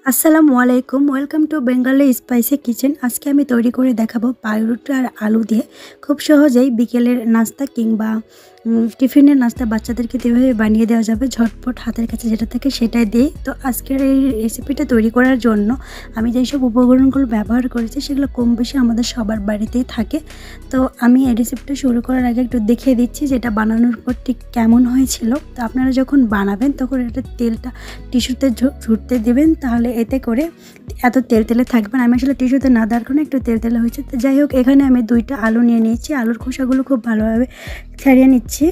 আসসালামু আলাইকুম, welcome to Bengali spicy kitchen. আজকে আমি তৈরি করে দেখাবো পাউরুটি আর আলু দিয়ে খুব সহজেই বিকেলের নাস্তা কিংবা টিফিনের নাস্তা বাচ্চাদেরকে কীভাবে বানিয়ে দেওয়া যাবে ঝটপট, হাতের কাছে যেটা থাকে সেটাই দিই। তো আজকের এই রেসিপিটা তৈরি করার জন্য আমি যেসব উপকরণগুলো ব্যবহার করেছি সেগুলো কম বেশি আমাদের সবার বাড়িতেই থাকে। তো আমি এই রেসিপিটা শুরু করার আগে একটু দেখিয়ে দিচ্ছি যেটা বানানোর পর ঠিক কেমন হয়েছিল। তো আপনারা যখন বানাবেন তখন এটা তেলটা টিস্যুতে ঝুরতে দেবেন, তাহলে এতে করে এত তেলে থাকবে না। আমি আসলে টিস্যুতে না দেওয়ার কারণে একটু তেলে হয়েছে। তো যাই হোক, এখানে আমি 2টা আলু নিয়ে নিয়েছি। আলুর খোসাগুলো খুব ভালোভাবে ছাড়িয়ে নিচ্ছি।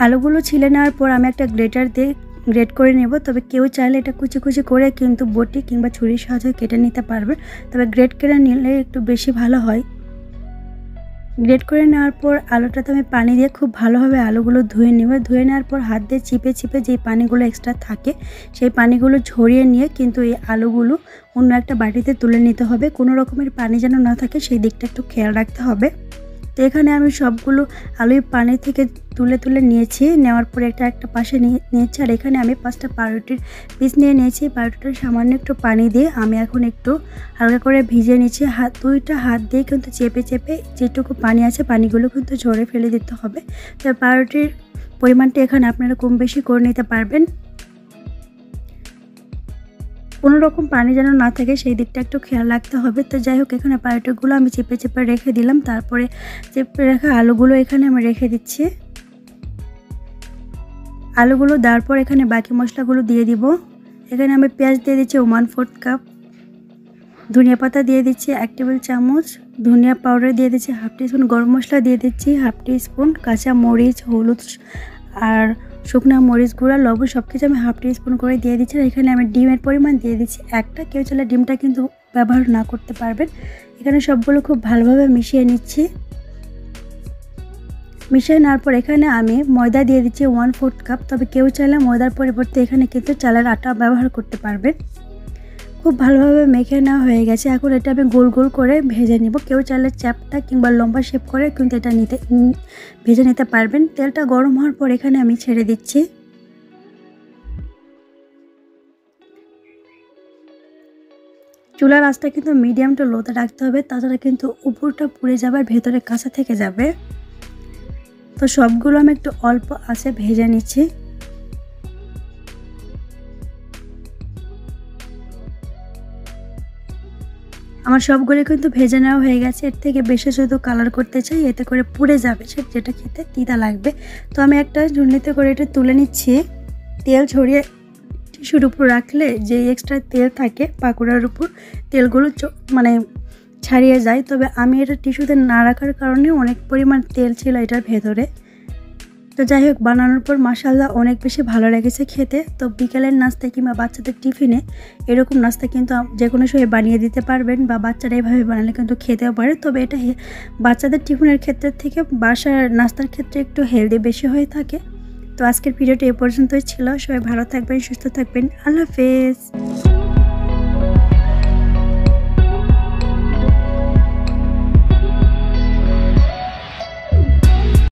আলুগুলো ছিলে নেওয়ার পর আমি একটা গ্রেটার দিয়ে গ্রেট করে নেব। তবে কেউ চাইলে এটা কুচি কুচি করে কিন্তু বটি কিংবা ছুরির সাহায্যে কেটে নিতে পারবে, তবে গ্রেট করে নিলে একটু বেশি ভালো হয়। গ্রেট করে নেওয়ার পর আলুটাতে আমি পানি দিয়ে খুব ভালোভাবে আলুগুলো ধুয়ে নেব। ধুয়ে নেওয়ার পর হাত দিয়ে চিপে চিপে যেই পানিগুলো এক্সট্রা থাকে সেই পানিগুলো ঝরিয়ে নিয়ে কিন্তু এই আলুগুলো অন্য একটা বাটিতে তুলে নিতে হবে। কোনো রকমের পানি যেন না থাকে সেই দিকটা একটু খেয়াল রাখতে হবে। তো এখানে আমি সবগুলো আলুই পানি থেকে তুলে নিয়েছি। নেওয়ার পরে একটা পাশে নিয়েছি। আর এখানে আমি 5টা পাউরুটির পিস নিয়ে নিয়েছি। পাউরুটির সামান্য একটু পানি দিয়ে আমি এখন একটু হালকা করে ভিজিয়ে নিচ্ছি। 2টা হাত দিয়ে কিন্তু চেপে চেপে যেটুকু পানি আছে পানিগুলো কিন্তু ঝরে ফেলে দিতে হবে। তো পাউরুটির পরিমাণটা এখানে আপনারা কম বেশি করে নিতে পারবেন। কোনো রকম পানি যেন না থাকে সেই দিকটা একটু খেয়াল রাখতে হবে। তো যাই হোক, এখানে পাউরুটিগুলো আমি চেপে চেপে রেখে দিলাম। তারপরে চেপে রাখা আলুগুলো এখানে আমি রেখে দিচ্ছি। আলুগুলো দেওয়ার পর এখানে বাকি মশলাগুলো দিয়ে দিব। এখানে আমি পেঁয়াজ দিয়ে দিচ্ছি 1/4 কাপ, ধনিয়া পাতা দিয়ে দিচ্ছি 1 টেবিল চামচ, ধনিয়া পাউডার দিয়ে দিচ্ছি 1/2 টিস্পুন, গরম মশলা দিয়ে দিচ্ছি 1/2 টিস্পুন, কাঁচা মরিচ, হলুদ আর শুকনো মরিচ গুঁড়া, লবণ সব কিছু আমি 1/2 টিস্পুন করে দিয়ে দিচ্ছি। আর এখানে আমি ডিমের পরিমাণ দিয়ে দিচ্ছি 1টা। কেউ চাইলে ডিমটা কিন্তু ব্যবহার না করতে পারবেন। এখানে সবগুলো খুব ভালোভাবে মিশিয়ে নিচ্ছি। মিশিয়ে নেওয়ার পর এখানে আমি ময়দা দিয়ে দিচ্ছি 1/4 কাপ। তবে কেউ চাইলে ময়দার পরিবর্তে এখানে কিন্তু চালের আটা ব্যবহার করতে পারবেন। খুব ভালোভাবে মেখে নেওয়া হয়ে গেছে। এখন এটা আমি গোল গোল করে ভেজে নিব। কেউ চাইলে চ্যাপ্টা কিংবা লম্বা শেপ করে কিন্তু এটা ভেজে নিতে পারবেন। তেলটা গরম হওয়ার পর এখানে আমি ছেড়ে দিচ্ছি। চুলার আঁচটা কিন্তু মিডিয়াম টু লোতে রাখতে হবে, তাছাড়া কিন্তু উপরটা পুড়ে যাবে আর ভেতরে কাঁচা থেকে যাবে। তো সবগুলো আমি একটু অল্প আঁচে ভেজে নিচ্ছি। আমার সবগুলো কিন্তু ভেজে নেওয়া হয়ে গেছে। এর থেকে বেশি যদি কালার করতে চাই এতে করে পুড়ে যাবে, যেটা খেতে তিতা লাগবে। তো আমি একটা ঝুড়িতে করে এটা তুলে নিচ্ছি। তেল ছড়িয়ে টিস্যুর উপর রাখলে যে এক্সট্রা তেল থাকে পাকোড়ার উপর, তেলগুলো ছাড়িয়ে যায়। তবে আমি এটা টিস্যুতে না রাখার কারণে অনেক পরিমাণ তেল ছিল এটার ভেতরে। তো যাই হোক, বানানোর পর মাশাআল্লাহ অনেক বেশি ভালো লেগেছে খেতে। তো বিকেলের নাস্তা কিংবা বাচ্চাদের টিফিনে এরকম নাস্তা কিন্তু যে কোনো সময় বানিয়ে দিতে পারবেন, বা বাচ্চারা এভাবে বানালে কিন্তু খেতেও পারে। তবে এটা বাচ্চাদের টিফিনের ক্ষেত্রে থেকে বাসার নাস্তার ক্ষেত্রে একটু হেলদি বেশি হয়ে থাকে। তো আজকের ভিডিওটি এ পর্যন্তই ছিল। সবাই ভালো থাকবেন, সুস্থ থাকবেন। আল্লাহ হাফেজ।